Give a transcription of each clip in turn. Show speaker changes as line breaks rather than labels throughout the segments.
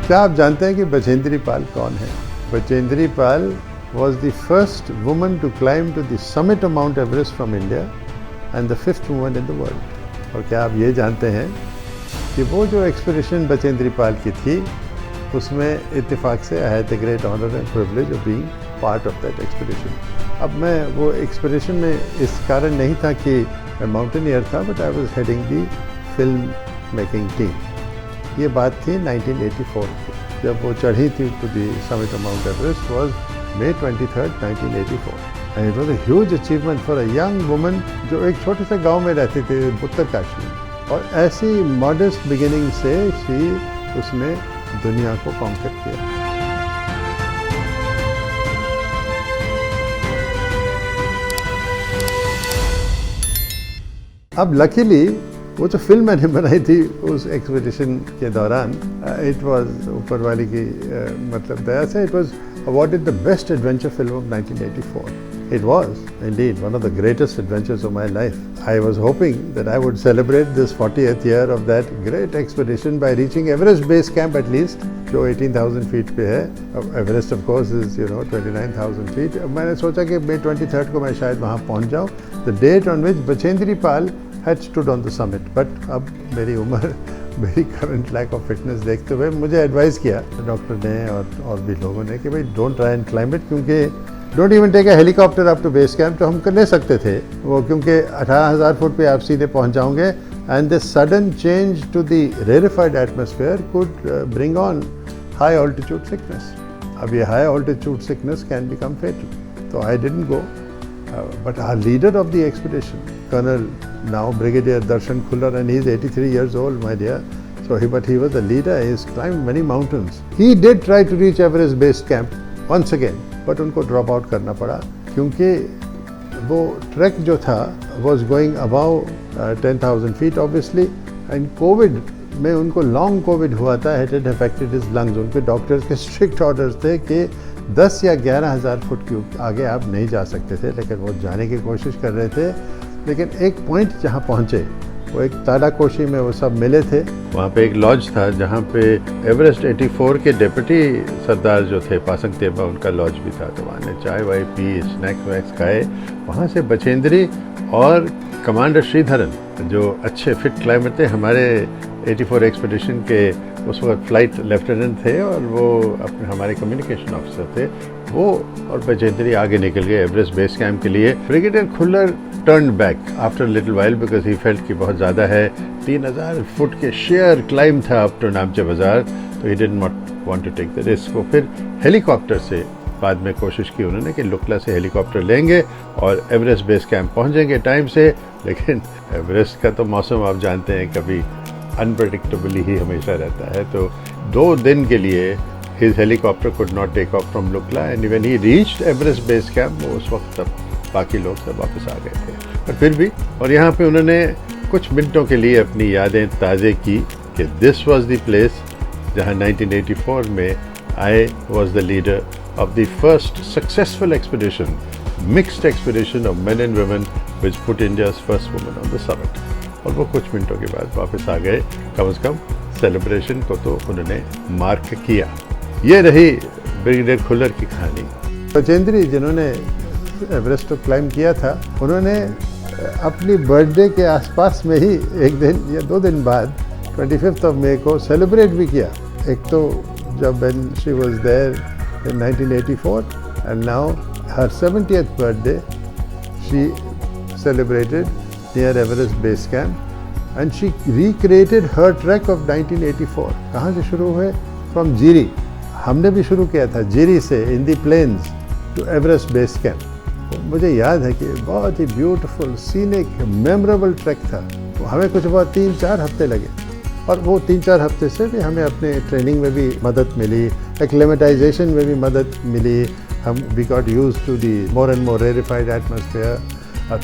क्या आप जानते हैं कि बछेंद्री पाल कौन है? Bachendri Pal was the first woman to climb to the summit of Mount Everest from India and the 5th woman in the world. और क्या आप ये जानते हैं कि वो जो एक्सपीडिशन बछेंद्री पाल की थी उसमें इत्तेफाक से I had the great honor and privilege of being part of that expedition. अब मैं वो एक्सपीडिशन में इस कारण नहीं था कि मैं माउंटेनियर था, but I was heading the film making team. ये बात थी 1984 की, जब वो चढ़ी थी to the summit of Mount Everest. Was May 23rd, 1984. And it was a huge achievement for a young woman जो एक छोटे से गांव में रहती थी उत्तरकाशी में, और ऐसी मॉडेस्ट बिगिनिंग से उसने दुनिया को कॉन्कर किया. अब लकीली वो जो फिल्म मैंने बनाई थी उस एक्सपीडिशन के दौरान, इट वाज ऊपर वाली की मतलब दया से, it was awarded the best adventure film of 1984. It was indeed one of the greatest adventures of my life. I was hoping that I would celebrate this 40th year of that great expedition by reaching Everest Base Camp at least, जो 18,000 feet पे है. Everest of course is 29,000 feet. मैंने सोचा कि May 23rd को मैं शायद वहाँ पहुँच जाऊँ, the date on which Bachendri Pal had stood on the summit. But अब मेरी उम्र, मेरी करंट लैक ऑफ फिटनेस देखते हुए मुझे एडवाइस किया डॉक्टर ने और भी लोगों ने कि भाई don't try and climb it, क्योंकि don't even take a helicopter up to base camp. तो हम कर ले सकते थे वो, क्योंकि 18,000 फुट पे आप सीधे पहुंच जाओगे, and this sudden change to the rarefied atmosphere could bring on high altitude sickness. अब ये high altitude sickness can become fatal. तो I didn't go, but our leader of the expedition, Colonel now Brigadier Darshan Khullar, and he is 83 years old, my dear. So but he was the leader. He has climbed many mountains. He did try to reach Everest Base Camp once again, but उनको drop out करना पड़ा, क्योंकि वो trek जो था was going above 10,000 feet obviously, and COVID में उनको long COVID हुआ था. It had affected his lungs. उनके डॉक्टर्स के strict orders थे कि 10 या 11,000 फुट के आगे आप नहीं जा सकते थे, लेकिन वो जाने की कोशिश कर रहे थे. लेकिन एक पॉइंट जहाँ पहुँचे, वो एक ताड़ाकोशी में वो सब मिले थे. वहाँ पे एक लॉज था जहाँ पे एवरेस्ट 84 के डिप्टी सरदार जो थे पासंग तेबा, उनका लॉज भी था. तो वहाँ ने चाय वाय पी, स्नैक्स वैक्स खाए. वहाँ से बछेंद्री और कमांडर श्रीधरन, जो अच्छे फिट क्लाइंबर थे, हमारे 84 एक्सपीडिशन के उस वक्त फ्लाइट लेफ्टिनेंट थे, और वो अपने हमारे कम्युनिकेशन ऑफिसर थे. वो और बछेंद्री आगे निकल गए एवरेस्ट बेस कैंप के लिए. Brigadier Khullar turn back after little while because he felt कि बहुत ज़्यादा है. 3,000 फुट के शेयर क्लाइंब था अप टू नामचे बाजार, तो he did not want to take the risk. वो फिर हेलीकॉप्टर से बाद में कोशिश की उन्होंने कि लुकला से हेलीकॉप्टर लेंगे और एवरेस्ट बेस कैंप पहुँचेंगे टाइम से. लेकिन एवरेस्ट का तो मौसम आप जानते हैं, कभी अनप्रडिक्टेबल ही हमेशा रहता है. तो 2 दिन के लिए his helicopter could not take off from Lukla, and when he reached Everest Base Camp, वो उस वक्त तब बाकी लोग सब वापस आ गए थे. पर फिर भी, और यहाँ पे उन्होंने कुछ मिनटों के लिए अपनी यादें ताज़े की कि this was the place जहाँ 1984 में I was the leader of the first successful expedition, mixed expedition of men and women, which put India's first woman on the summit. और वो कुछ मिनटों के बाद वापस आ गए. कम से कम सेलिब्रेशन को तो उन्होंने मार्क किया. ये रही ब्रिगेडियर खुल्लर की कहानी. बछेंद्री जिन्होंने एवरेस्ट को क्लाइंब किया था, उन्होंने अपनी बर्थडे के आसपास में ही एक दिन या 2 दिन बाद 25th of May को सेलिब्रेट भी किया. एक तो जब when she was there in 1984, and now her 70th birthday she celebrated near Everest Base Camp, and she recreated her trek of 1984. कहाँ से शुरू हुए? From Jiri. हमने भी शुरू किया था जीरी से in the plains to Everest base camp. मुझे याद है कि बहुत ही ब्यूटीफुल सीनिक मेमोरेबल ट्रैक था. हमें कुछ बहुत 3-4 हफ्ते लगे, और वो 3-4 हफ्ते से भी हमें अपने ट्रेनिंग में भी मदद मिली, एक्लेमेटाइजेशन में भी मदद मिली. हम we got used to the more and more rarefied atmosphere,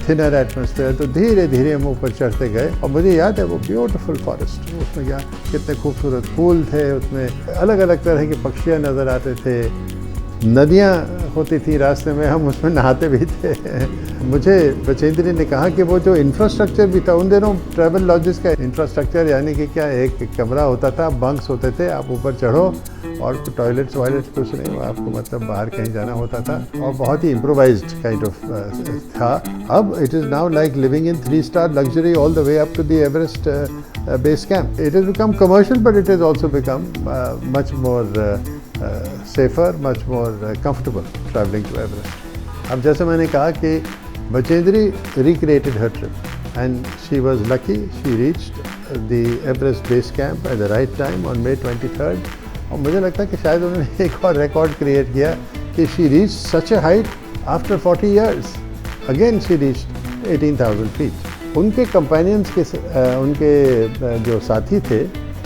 thinner atmosphere. तो धीरे धीरे हम ऊपर चढ़ते गए. और मुझे याद है वो ब्यूटीफुल फॉरेस्ट, उसमें क्या कितने खूबसूरत फूल थे, उसमें अलग अलग तरह के पक्षियाँ नज़र आते थे, नदियाँ होती थी रास्ते में, हम उसमें नहाते भी थे. मुझे बछेंद्री ने कहा कि वो जो इंफ्रास्ट्रक्चर भी था उन दिनों, ट्रैवल लॉजेस का इंफ्रास्ट्रक्चर, यानी कि क्या एक कमरा होता था, बंक्स होते थे, आप ऊपर चढ़ो और टॉयलेट्स वायलेट्स कुछ नहीं, आपको मतलब बाहर कहीं जाना होता था और बहुत ही इम्प्रोवाइज्ड काइंड ऑफ था। अब it is now like living in 3-star luxury all the way up to the Everest base camp. It is become commercial but it is also become much more safer, much more comfortable travelling to Everest. अब जैसे मैंने कहा कि Bachendri recreated her trip and she was lucky. She reached the Everest base camp at the right time on May 23rd. और मुझे लगता है कि शायद उन्होंने एक और रिकॉर्ड क्रिएट किया कि she reached such a height after 40 years. Again she reached 18,000 feet. उनके कंपेनियंस के उनके जो साथी थे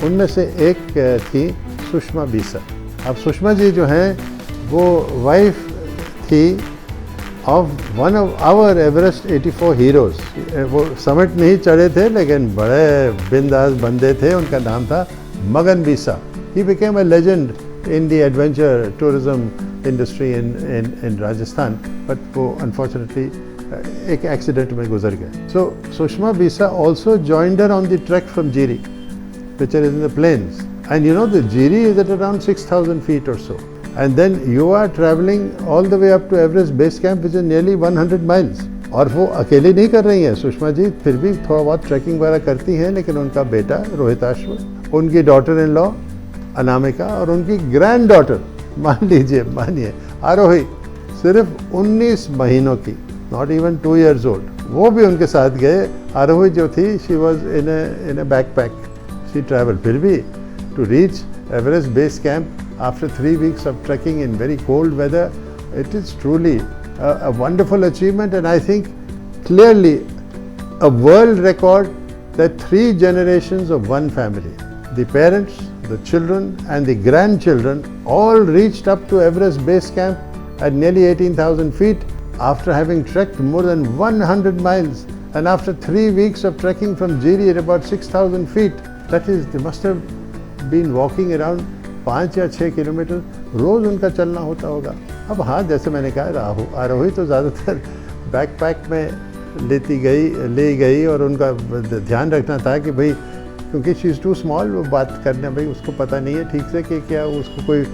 उनमें से एक थी सुषमा बीसा। अब सुषमा जी जो हैं वो वाइफ थी of one of our Everest 84 heroes. वो समिट नहीं चढ़े थे लेकिन बड़े बिंदास बंदे थे। उनका नाम था Magan Bisa. He became a legend in the adventure tourism industry in Rajasthan, but वो अनफॉर्चुनेटली एक एक्सीडेंट में गुजर गए। So Sushma Bisa also joined her on the track from Jiri which is in the plains, and you know the Jiri is at around 6,000 feet or so, and then you are traveling all the way up to Everest base camp which is nearly 100 miles. और वो अकेली नहीं कर रही हैं सुषमा जी, फिर भी थोड़ा बहुत ट्रैकिंग वगैरह करती हैं, लेकिन उनका बेटा रोहिताश्व, उनकी डॉटर इन लॉ अनामिका और उनकी ग्रैंड डॉटर मानिए आरोही सिर्फ 19 महीनों की, नॉट इवन 2 years old, वो भी उनके साथ गए। आरोही जो थी she was in a backpack. She traveled फिर भी to reach Everest base camp after 3 weeks of trekking in very cold weather. It is truly a wonderful achievement, and I think clearly a world record that 3 generations of one family, the parents, the children and the grandchildren all reached up to Everest base camp at nearly 18,000 feet after having trekked more than 100 miles, and after 3 weeks of trekking from Jiri at about 6,000 feet. That is, they must have been walking around 5 या 6 kilometre रोज़ उनका चलना होता होगा। अब हाँ, जैसे मैंने कहा आरोही तो ज़्यादातर बैकपैक में ले गई और उनका ध्यान रखना था कि भाई क्योंकि शी इज़ टू स्मॉल, वो बात करने भाई उसको पता नहीं है ठीक से कि क्या उसको कोई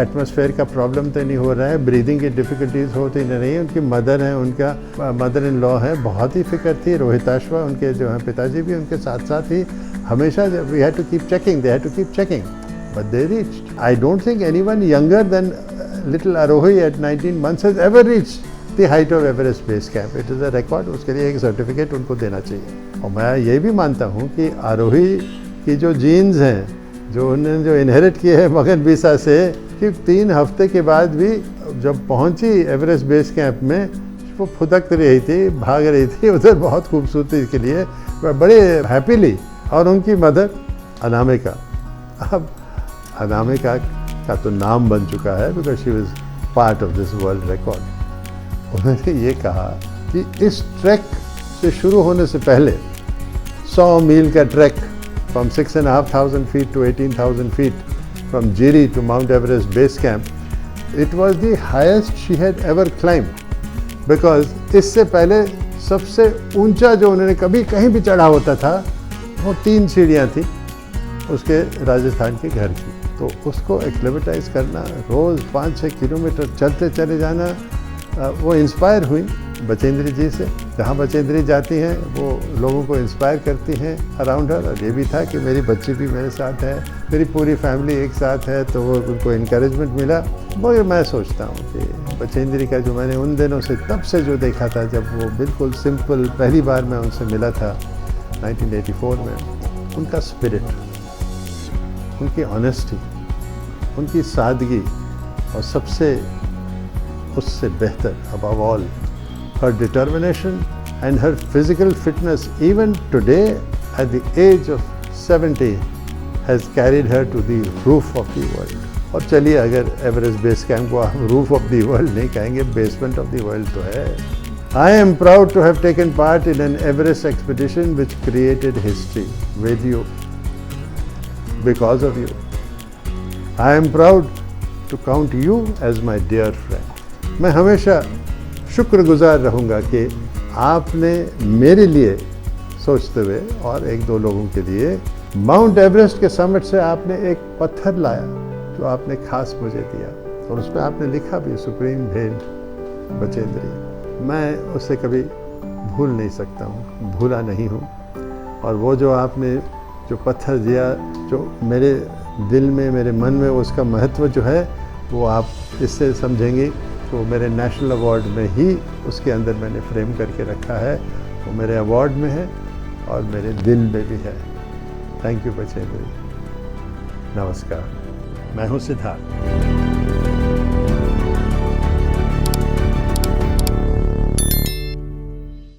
एटमॉस्फेयर का प्रॉब्लम तो नहीं हो रहा है, ब्रीदिंग की डिफ़िकल्टीज होती नहीं है। उनकी मदर हैं, उनका मदर इन लॉ है, बहुत ही फिक्र थी। रोहिताश्वा उनके जो हैं पिताजी भी उनके साथ साथ ही हमेशा we had to keep checking, they had to keep checking, but they reached. I don't think anyone younger than little Arohi at 19 months has ever reached the height of Everest base camp. It is a record, उसके लिए एक certificate उनको देना चाहिए। और मैं ये भी मानता हूँ कि आरोही की जो जीन्स हैं, जो उन्होंने जो इनहेरिट किए हैं मगन बीसा से, कि 3 हफ्ते के बाद भी जब पहुंची एवरेस्ट बेस कैंप में वो फुदक रही थी, भाग रही थी उधर बहुत खूबसूरती के लिए, बड़े हैप्पीली। और उनकी मदर अनामिका, अब अनामिका का तो नाम बन चुका है because she was part of this world record. उन्होंने ये कहा कि इस ट्रैक से शुरू होने से पहले 100 मील का track from 6,500 feet to 18,000 feet from Jiri to Mount Everest base camp, it was the highest she had ever climbed, because इससे पहले सबसे ऊंचा जो उन्होंने कभी कहीं भी चढ़ा होता था वो 3 सीढ़ियाँ थी उसके राजस्थान के घर की। तो उसको एक्लेमेटाइज करना, रोज़ 5-6 किलोमीटर चलते चले जाना, वो इंस्पायर हुई बचेंद्री जी से। जहाँ बचेंद्री जाती हैं वो लोगों को इंस्पायर करती हैं अराउंड हर। और ये भी था कि मेरी बच्ची भी मेरे साथ है, मेरी पूरी फैमिली एक साथ है, तो वो उनको इनकरेजमेंट मिला। मगर मैं सोचता हूँ कि बचेंद्री का जो मैंने उन दिनों से तब से जो देखा था, जब वो बिल्कुल सिंपल पहली बार मैं उनसे मिला था 1984 में, उनका स्पिरिट, उनकी ऑनेस्टी, उनकी सादगी, और सबसे उससे बेहतर above all her determination and her physical fitness, even today at the age of 70, has carried her to the roof of the world. और चलिए, अगर एवरेस्ट बेस कैंप को आप रूफ ऑफ द वर्ल्ड नहीं कहेंगे, बेसमेंट ऑफ द वर्ल्ड तो है। I am proud to have taken part in an Everest expedition which created history with you, because of you. I am proud to count you as my dear friend. मैं हमेशा शुक्रगुजार रहूँगा कि आपने मेरे लिए सोचते हुए और 1-2 लोगों के लिए माउंट एवरेस्ट के समिट से आपने एक पत्थर लाया जो आपने खास मुझे दिया, और उसमें आपने लिखा भी सुप्रीम भेंट बचेंद्री, मैं उससे कभी भूल नहीं सकता हूँ, भूला नहीं हूँ। और वो जो आपने जो पत्थर दिया, जो मेरे दिल में, मेरे मन में उसका महत्व जो है, वो आप इससे समझेंगे कि वो मेरे नेशनल अवार्ड में ही उसके अंदर मैंने फ्रेम करके रखा है। वो मेरे अवार्ड में है और मेरे दिल में भी है। Thank you Bachendri. नमस्कार, मैं हूँ सिद्धार्थ।